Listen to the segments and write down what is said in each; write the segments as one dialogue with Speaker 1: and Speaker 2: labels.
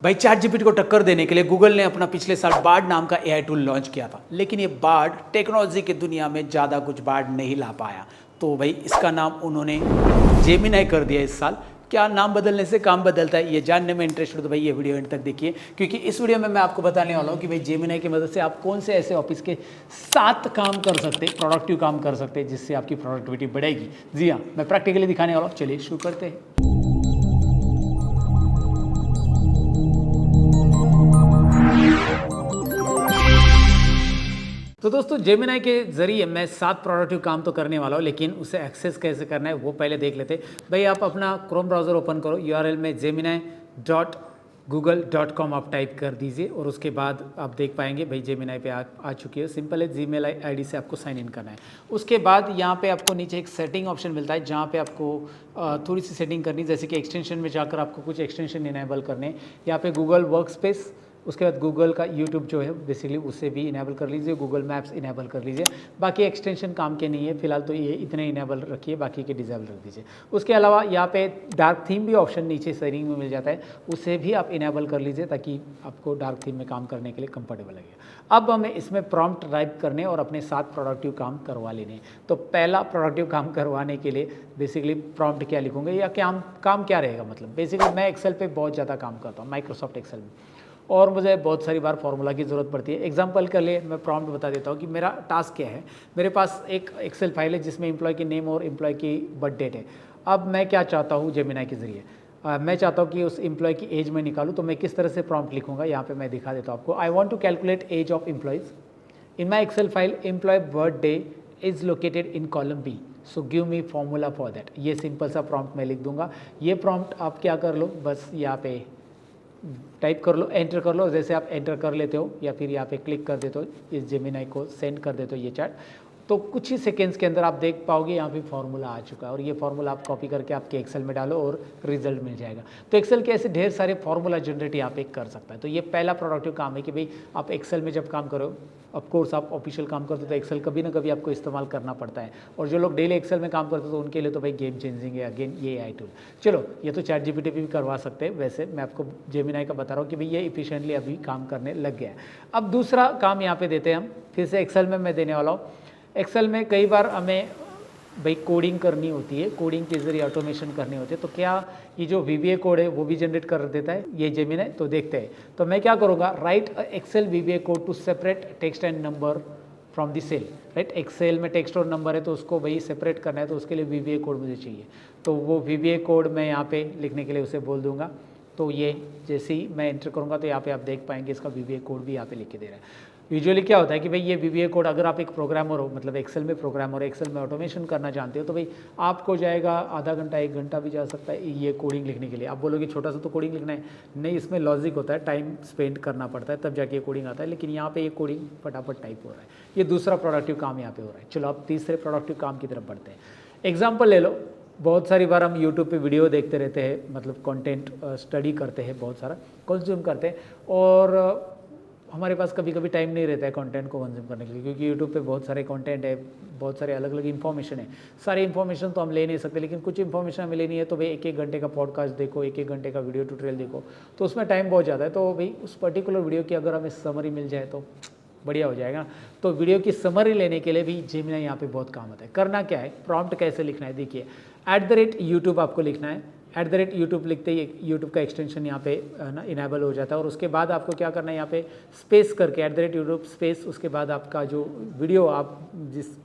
Speaker 1: भाई chat GPT को टक्कर देने के लिए गूगल ने अपना पिछले साल बार्ड नाम का एआई टूल लॉन्च किया था, लेकिन ये बार्ड टेक्नोलॉजी की दुनिया में ज़्यादा कुछ बार्ड नहीं ला पाया। तो भाई इसका नाम उन्होंने जेमिनाई कर दिया इस साल। क्या नाम बदलने से काम बदलता है, ये जानने में इंटरेस्ट हो तो भाई ये वीडियो एंड तक देखिए, क्योंकि इस वीडियो में मैं आपको बताने वाला हूँ कि भाई जेमिनाई की मदद से आप कौन से ऐसे ऑफिस के 7 काम कर सकते हैं, प्रोडक्टिव काम कर सकते हैं, जिससे आपकी प्रोडक्टिविटी बढ़ेगी। जी हाँ, मैं प्रैक्टिकली दिखाने वाला हूँ। चलिए शुरू करते हैं। तो दोस्तों जेमिनाई के ज़रिए मैं 7 प्रोडक्टिव काम तो करने वाला हूँ, लेकिन उसे एक्सेस कैसे करना है वो पहले देख लेते हैं। भाई आप अपना क्रोम ब्राउज़र ओपन करो, URL में gemini.google.com आप टाइप कर दीजिए और उसके बाद आप देख पाएंगे भाई जेमिनाई पे आ चुकी है। सिंपल है, जीमेल आईडी से आपको साइन इन करना है। उसके बाद यहाँ पे आपको नीचे एक सेटिंग ऑप्शन मिलता है, जहाँ पे आपको थोड़ी सी सेटिंग करनी, जैसे कि एक्सटेंशन में जाकर आपको कुछ एक्सटेंशन इनेबल करने। यहाँ पे गूगल वर्कस्पेस, उसके बाद गूगल का यूट्यूब जो है बेसिकली उसे भी इनेबल कर लीजिए, गूगल मैप्स इनेबल कर लीजिए। बाकी एक्सटेंशन काम के नहीं है फिलहाल, तो ये इतने इनेबल रखिए, बाकी के डिसेबल रख दीजिए। उसके अलावा यहाँ पे डार्क थीम भी ऑप्शन नीचे सेटिंग में मिल जाता है, उसे भी आप इनेबल कर लीजिए ताकि आपको डार्क थीम में काम करने के लिए कंफर्टेबल लगे। अब हमें इसमें प्रॉम्प्ट टाइप करने और अपने 7 प्रोडक्टिव काम करवा लेने। तो पहला प्रोडक्टिव काम करवाने के लिए बेसिकली प्रॉम्प्ट क्या लिखूंगे या काम क्या रहेगा, मतलब बेसिकली मैं एक्सेल पे बहुत ज़्यादा काम करता हूँ, माइक्रोसॉफ्ट एक्सेल में, और मुझे बहुत सारी बार फार्मूला की ज़रूरत पड़ती है। एग्जांपल के लिए मैं प्रॉम्प्ट बता देता हूँ कि मेरा टास्क क्या है। मेरे पास एक एक्सेल फाइल है जिसमें एम्प्लॉय की नेम और एम्प्लॉय की बर्थ डेट है। अब मैं क्या चाहता हूँ जेमिनाई के ज़रिए, मैं चाहता हूँ कि उस एम्प्लॉय की एज में निकालूँ, तो मैं किस तरह से प्रॉम्प्ट लिखूँगा यहाँ पे मैं दिखा देता हूँ आपको। I want to calculate age of employees in my Excel file, employee birthday is located in column B, so give me formula for that. ये सिंपल सा प्रॉम्प्ट मैं लिख दूंगा। ये प्रॉम्प्ट आप क्या कर लो, बस यहाँ पे टाइप कर लो, एंटर कर लो, जैसे आप एंटर कर लेते हो या फिर यहाँ पे क्लिक कर देते हो, इस जेमिनाई को सेंड कर देते हो ये चैट, तो कुछ ही सेकेंड्स के अंदर आप देख पाओगे यहाँ पे फार्मूला आ चुका है। और ये फार्मूला आप कॉपी करके आपके एक्सेल में डालो और रिजल्ट मिल जाएगा। तो एक्सेल के ऐसे ढेर सारे फार्मूला जनरेट यहाँ पे कर सकता है। तो ये पहला प्रोडक्टिव काम है कि भाई आप एक्सेल में जब काम करो, ऑफकोर्स आप ऑफिशियल काम करते हो तो एक्सेल कभी ना कभी आपको इस्तेमाल करना पड़ता है, और जो लोग डेली एक्सेल में काम करते हैं तो उनके लिए तो भाई गेम चेंजिंग है अगेन ये एआई टूल। चलो ये तो चैट जीपीटी भी करवा सकते हैं, वैसे मैं आपको जेमिनाई का बता रहा हूँ कि भाई ये इफिशिएंटली अभी काम करने लग गया है। अब दूसरा काम यहाँ पे देते हैं हम, फिर से एक्सेल में मैं देने वाला हूँ। एक्सेल में कई बार हमें भाई कोडिंग करनी होती है, कोडिंग के जरिए ऑटोमेशन करनी होती है, तो क्या ये जो VBA कोड है वो भी जनरेट कर देता है ये जेमिनाई, तो देखते हैं। तो मैं क्या करूँगा, write Excel VBA code to separate text and number from the cell. Right, Excel में टेक्स्ट और नंबर है तो उसको भाई सेपरेट करना है, तो उसके लिए VBA कोड मुझे चाहिए। तो वो VBA कोड मैं यहाँ पे लिखने के लिए उसे बोल दूंगा। तो ये जैसे ही मैं एंटर करूँगा तो यहाँ पे आप देख पाएंगे इसका VBA कोड भी यहाँ पे लिख के दे रहा है। यूजुअली क्या होता है कि भाई ये VBA कोड, अगर आप एक प्रोग्रामर हो, मतलब एक्सेल में प्रोग्रामर, एक्सेल में ऑटोमेशन करना जानते हो, तो भाई आपको जाएगा आधा घंटा 1 घंटा भी जा सकता है ये कोडिंग लिखने के लिए। आप बोलोगे छोटा सा तो कोडिंग लिखना है, नहीं, इसमें लॉजिक होता है, टाइम स्पेंड करना पड़ता है तब जाके ये कोडिंग आता है, लेकिन यहाँ पे ये कोडिंग फटाफट टाइप हो रहा है। ये दूसरा प्रोडक्टिव काम यहाँ पे हो रहा है। चलो अब तीसरे प्रोडक्टिव काम की तरफ बढ़ते हैं। एग्जाम्पल ले लो, बहुत सारी बार हम यूट्यूब पे वीडियो देखते रहते हैं, मतलब कंटेंट स्टडी करते हैं, बहुत सारा कंज्यूम करते हैं, और हमारे पास कभी कभी टाइम नहीं रहता है कंटेंट को कंज्यूम करने के लिए, क्योंकि यूट्यूब पे बहुत सारे कंटेंट है, बहुत सारे अलग अलग इन्फॉर्मेशन है। सारी इन्फॉर्मेशन तो हम ले नहीं सकते, लेकिन कुछ इन्फॉर्मेशन हमें लेनी है तो भाई 1-1 घंटे का पॉडकास्ट देखो, 1-1 घंटे का वीडियो ट्यूटोरियल देखो, तो उसमें टाइम बहुत ज़्यादा है। तो भाई उस पर्टिकुलर वीडियो की अगर हमें समरी मिल जाए तो बढ़िया हो जाएगा। तो वीडियो की समरी लेने के लिए भी जेमिनाई यहाँ पे बहुत काम आता है। करना क्या है, प्रॉम्प्ट कैसे लिखना है, देखिए @YouTube आपको लिखना है। @YouTube लिखते ही यूट्यूब का एक्सटेंशन यहाँ पे ना इनेबल हो जाता है, और उसके बाद आपको क्या करना है, यहाँ पे स्पेस करके @YouTube स्पेस, उसके बाद आपका जो वीडियो आप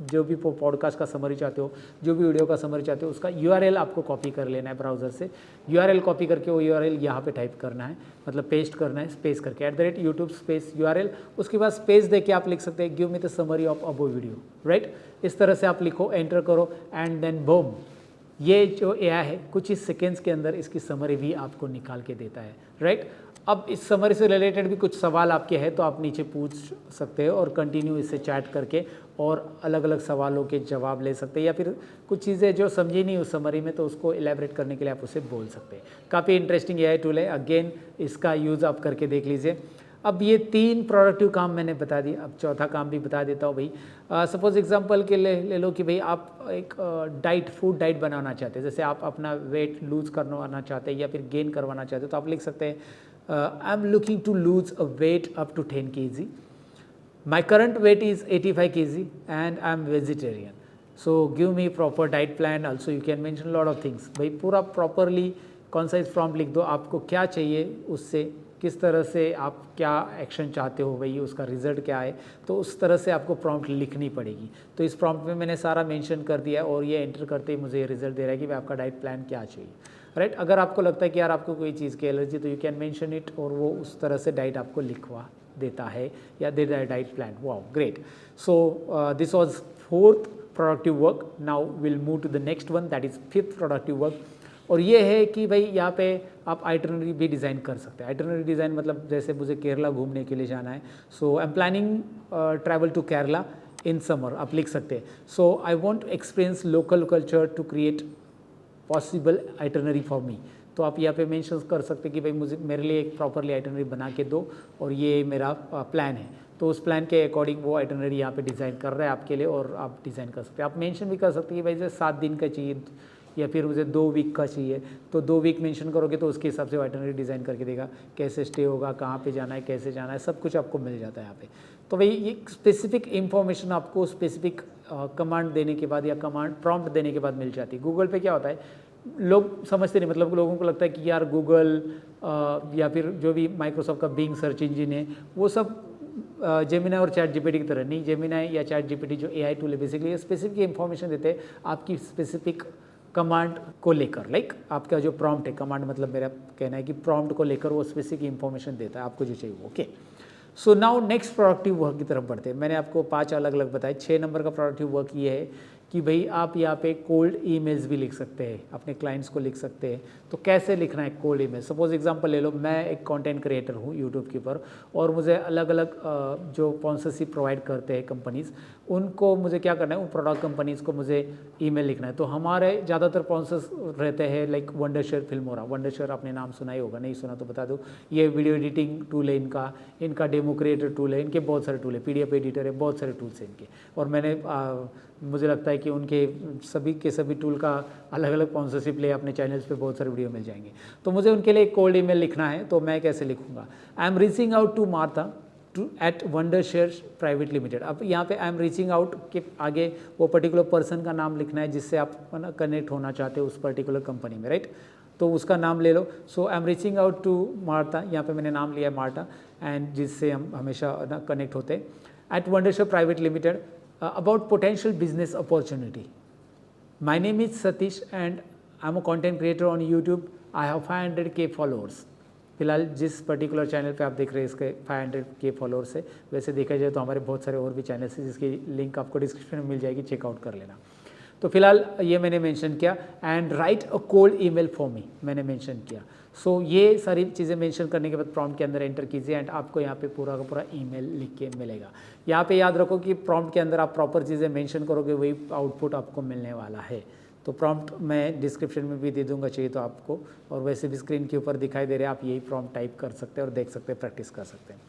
Speaker 1: जो भी पॉडकास्ट का समरी चाहते हो, जो भी वीडियो का समरी चाहते हो, उसका URL आपको कॉपी कर लेना है ब्राउज़र से। URL कॉपी करके वो URL यहाँ पे टाइप करना है, मतलब पेस्ट करना है, स्पेस करके @YouTube स्पेस URL, उसके बाद स्पेस दे के आप लिख सकते हैं give me the summary of above video. Right, इस तरह से आप लिखो, एंटर करो, एंड देन बूम, ये जो एआई है कुछ ही सेकेंड्स के अंदर इसकी समरी भी आपको निकाल के देता है। राइट, अब इस समरी से रिलेटेड भी कुछ सवाल आपके हैं तो आप नीचे पूछ सकते हो और कंटिन्यू इससे चैट करके और अलग अलग सवालों के जवाब ले सकते हैं, या फिर कुछ चीज़ें जो समझी नहीं उस समरी में तो उसको एलैबोरेट करने के लिए आप उसे बोल सकते हैं। काफ़ी इंटरेस्टिंग एआई टूल है, अगेन इसका यूज़ आप करके देख लीजिए। अब ये 3 प्रोडक्टिव काम मैंने बता दिया, अब चौथा काम भी बता देता हूँ भाई। सपोज एग्जांपल के लिए ले लो कि भाई आप एक फूड डाइट बनाना चाहते हैं, जैसे आप अपना वेट लूज़ करवाना चाहते हैं या फिर गेन करवाना चाहते हैं, तो आप लिख सकते हैं I am looking to lose a weight up to 10 kg. My current weight is 85 kg and I am vegetarian. So give me proper diet plan. Also you can mention a lot of things. भाई पूरा properly concise prompt लिख दो, आपको क्या चाहिए उससे, किस तरह से आप क्या एक्शन चाहते हो, भाई उसका रिजल्ट क्या है, तो उस तरह से आपको प्रॉम्प्ट लिखनी पड़ेगी. तो इस प्रॉम्प्ट में मैंने सारा मेंशन कर दिया है और ये एंटर करते ही मुझे रिजल्ट दे रहा है कि भाई आपका डाइट प्लान क्या चाहिए. राइट, अगर आपको लगता है कि यार आपको कोई चीज़ की एलर्जी, तो यू कैन मेंशन इट और वो उस तरह से डाइट आपको लिखवा देता है या दे that diet plan. Wow great. So this was fourth productive work. Now will move to the next one, that is fifth productive work. और ये है कि भाई यहाँ पे आप आइटनरी भी डिज़ाइन कर सकते हैं. आइटनरी डिज़ाइन मतलब जैसे मुझे केरला घूमने के लिए जाना है, so I am planning travel to Kerala in summer, आप लिख सकते हैं. So I want experience local culture to create possible itinerary for me. तो आप यहाँ पे मेंशन कर सकते हैं कि भाई मुझे मेरे लिए एक प्रॉपरली आइटनरी बना के दो और ये मेरा प्लान है. तो उस प्लान के अकॉर्डिंग वो आइटनरी यहाँ पे डिज़ाइन कर रहा है आपके लिए और आप डिज़ाइन कर सकते हैं. आप मेंशन भी कर सकते हैं कि भाई जैसे 7 दिन का चाहिए या फिर मुझे 2 वीक का चाहिए, तो 2 वीक मेंशन करोगे तो उसके हिसाब से आइटनरी डिज़ाइन करके देगा. कैसे स्टे होगा, कहाँ पे जाना है, कैसे जाना है, सब कुछ आपको मिल जाता है यहाँ पे. तो भाई ये स्पेसिफिक इन्फॉर्मेशन आपको स्पेसिफिक कमांड देने के बाद या कमांड प्रॉम्प्ट देने के बाद मिल जाती है. गूगल पे क्या होता है, लोग समझते नहीं, मतलब लोगों को लगता है कि यार गूगल या फिर जो भी माइक्रोसॉफ्ट का बिंग सर्च इंजिन है वो सब जेमिनाई और चैट जीपीटी की तरह नहीं. जेमिनाई या चैट जीपीटी जो एआई टूल है बेसिकली स्पेसिफिक इन्फॉर्मेशन देते हैं आपकी स्पेसिफिक कमांड को लेकर. लाइक आपका जो प्रॉम्प्ट है, कमांड मतलब मेरा कहना है कि प्रॉम्प्ट को लेकर वो स्पेसिफिक इन्फॉर्मेशन देता है आपको जो चाहिए. Okay, so now next productive work की तरफ बढ़ते हैं. मैंने आपको 5 अलग अलग बताए. 6 नंबर का प्रोडक्टिव वर्क ये है कि भाई आप यहाँ पे कोल्ड ईमेल्स भी लिख सकते हैं, अपने क्लाइंट्स को लिख सकते हैं. तो कैसे लिखना है कोल्ड ईमेल? सपोज एग्जांपल ले लो, मैं एक कंटेंट क्रिएटर हूँ यूट्यूब के ऊपर और मुझे अलग अलग जो स्पॉन्सरशिप प्रोवाइड करते हैं कंपनीज़, उनको मुझे क्या करना है, उन प्रोडक्ट कंपनीज़ को मुझे ईमेल लिखना है. तो हमारे ज़्यादातर स्पॉन्सर्स रहते हैं लाइक वंडरशेयर फिल्मोरा. वंडरशेयर आपने नाम सुना ही होगा, नहीं सुना तो बता दो. ये वीडियो एडिटिंग टूल है इनका डेमो क्रिएटर टूल है, इनके बहुत सारे टूल है, PDF एडिटर है, बहुत सारे टूल्स हैं इनके. और मैंने मुझे लगता है कि उनके सभी के सभी टूल का अलग अलग स्पॉन्सरशिप ले अपने चैनल्स पे बहुत सारे वीडियो मिल जाएंगे. तो मुझे उनके लिए एक कोल्ड ईमेल लिखना है, तो मैं कैसे लिखूंगा? I am reaching out to Martha at Wondershare private limited. अब यहाँ पे आई एम रीचिंग आउट के आगे वो पर्टिकुलर पर्सन का नाम लिखना है जिससे आप कनेक्ट होना चाहते हो उस पर्टिकुलर कंपनी में. राइट, तो उसका नाम ले लो. So I am reaching out to Martha, यहाँ पे मैंने नाम लिया है मार्था, एंड जिससे हम हमेशा कनेक्ट होते हैं. At Wondershare private limited about potential business opportunity. My name is Satish and I'm a content creator on YouTube. I have 500k followers. फिलहाल जिस पर्टिकुलर चैनल पे आप देख रहे हैं इसके 500k फॉलोअर्स है. वैसे देखा जाए तो हमारे बहुत सारे और भी चैनल्स हैं जिसकी लिंक आपको डिस्क्रिप्शन में मिल जाएगी, चेकआउट कर लेना. तो फिलहाल ये मैंने मेंशन किया. And right a cold email for me, मैंने मेंशन किया. सो ये सारी चीज़ें मेंशन करने के बाद प्रॉम्प्ट के अंदर एंटर कीजिए एंड आपको यहाँ पे पूरा का पूरा ईमेल लिख के मिलेगा. यहाँ पे याद रखो कि प्रॉम्प्ट के अंदर आप प्रॉपर चीज़ें मेंशन करोगे वही आउटपुट आपको मिलने वाला है. तो प्रॉम्प्ट मैं डिस्क्रिप्शन में भी दे दूंगा चाहिए तो आपको, और वैसे भी स्क्रीन के ऊपर दिखाई दे रहे हैं, आप यही प्रॉम्प्ट टाइप कर सकते हैं और देख सकते हैं, प्रैक्टिस कर सकते हैं.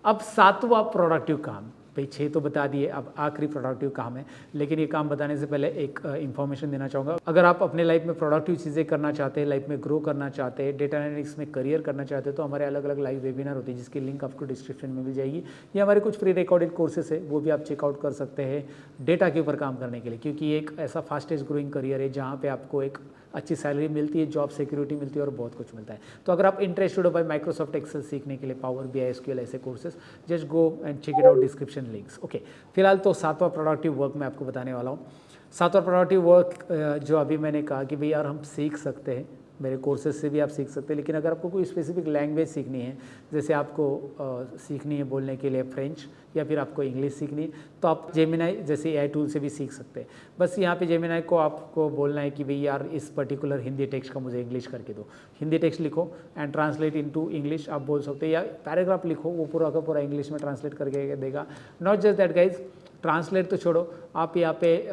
Speaker 1: अब 7वां प्रोडक्टिव काम. भाई 6 तो बता दिए, अब आखिरी प्रोडक्टिव काम है. लेकिन ये काम बताने से पहले एक इन्फॉर्मेशन देना चाहूँगा. अगर आप अपने लाइफ में प्रोडक्टिव चीज़ें करना चाहते हैं, लाइफ में ग्रो करना चाहते हैं, डेटा एनालिटिक्स में करियर करना चाहते हैं, तो हमारे अलग अलग लाइव वेबिनार होते हैं जिसकी लिंक आपको डिस्क्रिप्शन में मिल जाएगी. ये हमारे कुछ फ्री रिकॉर्डेड कोर्सेस है, वो भी आप चेकआउट कर सकते हैं डेटा के ऊपर काम करने के लिए, क्योंकि ये एक ऐसा फास्टेस्ट ग्रोइंग करियर है जहाँ पर आपको एक अच्छी सैलरी मिलती है, जॉब सिक्योरिटी मिलती है और बहुत कुछ मिलता है. तो अगर आप इंटरेस्टेड हो भाई माइक्रोसॉफ्ट एक्सेल सीखने के लिए, पावर BI SQL ऐसे courses, just go and check it out description links. Okay, फिलहाल तो 7वां प्रोडक्टिव वर्क मैं आपको बताने वाला हूँ. 7वां प्रोडक्टिव वर्क जो अभी मैंने कहा कि भाई यार हम सीख सकते हैं, मेरे कोर्सेज से भी आप सीख सकते हैं. लेकिन अगर आपको कोई स्पेसिफिक लैंग्वेज सीखनी है, जैसे आपको सीखनी है बोलने के लिए फ्रेंच या फिर आपको इंग्लिश सीखनी है, तो आप जेमिनाई जैसे AI टूल से भी सीख सकते हैं. बस यहाँ पे जेमिनाई को आपको बोलना है कि भाई यार इस पर्टिकुलर हिंदी टेक्स्ट का मुझे इंग्लिश करके दो. हिंदी टेक्स्ट लिखो एंड ट्रांसलेट इनटू इंग्लिश आप बोल सकते हैं, या पैराग्राफ लिखो वो पूरा का पूरा इंग्लिश में ट्रांसलेट करके देगा. Not just that guys, translate तो छोड़ो, आप यहाँ पे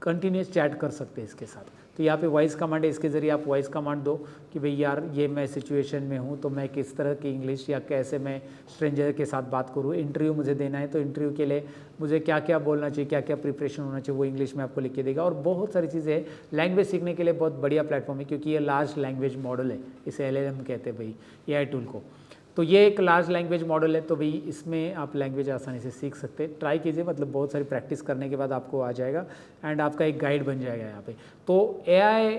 Speaker 1: कंटिन्यूस चैट कर सकते हैं इसके साथ. तो यहाँ पे वॉइस कमांड है, इसके ज़रिए आप वॉइस कमांड दो कि भाई यार ये मैं सिचुएशन में हूँ तो मैं किस तरह की इंग्लिश या कैसे मैं स्ट्रेंजर के साथ बात करूँ. इंटरव्यू मुझे देना है तो इंटरव्यू के लिए मुझे क्या क्या बोलना चाहिए, क्या क्या प्रिपरेशन होना चाहिए, वो इंग्लिश में आपको लिख के देगा. और बहुत सारी चीज़ें हैं. लैंग्वेज सीखने के लिए बहुत बढ़िया प्लेटफॉर्म है क्योंकि ये लार्ज लैंग्वेज मॉडल है, इसे LLM कहते हैं भाई AI टूल को. तो ये एक लार्ज लैंग्वेज मॉडल है, तो भाई इसमें आप लैंग्वेज आसानी से सीख सकते हैं। ट्राई कीजिए, मतलब बहुत सारी प्रैक्टिस करने के बाद आपको आ जाएगा एंड आपका एक गाइड बन जाएगा यहाँ पे। तो एआई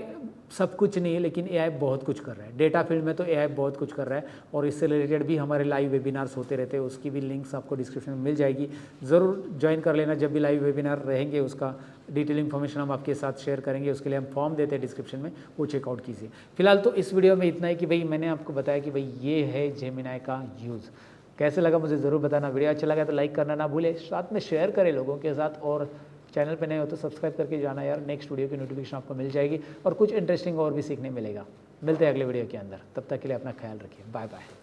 Speaker 1: सब कुछ नहीं है, लेकिन एआई बहुत कुछ कर रहा है। डेटा फील्ड में तो एआई बहुत कुछ कर रहा है, और इससे रिलेटेड भी हमारे लाइव वेबिनार्स होते रहते हैं, उसकी भी लिंक्स आपको डिस्क्रिप्शन में मिल जाएगी। ज़रूर ज्वाइन कर लेना, जब भी लाइव वेबिनार रहेंगे उसका डिटेल इन्फॉर्मेशन हम आपके साथ शेयर करेंगे। उसके लिए हम फॉर्म देते हैं डिस्क्रिप्शन में, वो चेकआउट कीजिए। फिलहाल तो इस वीडियो में इतना है कि भाई मैंने आपको बताया कि भाई ये है जेमिनाई का यूज़। कैसे लगा मुझे ज़रूर बताना। वीडियो अच्छा लगा तो लाइक करना ना भूले, साथ में शेयर करें लोगों के साथ, और चैनल पे नए हो तो सब्सक्राइब करके जाना यार। नेक्स्ट वीडियो की नोटिफिकेशन आपको मिल जाएगी और कुछ इंटरेस्टिंग और भी सीखने मिलेगा। मिलते हैं अगले वीडियो के अंदर, तब तक के लिए अपना ख्याल रखिए। Bye bye.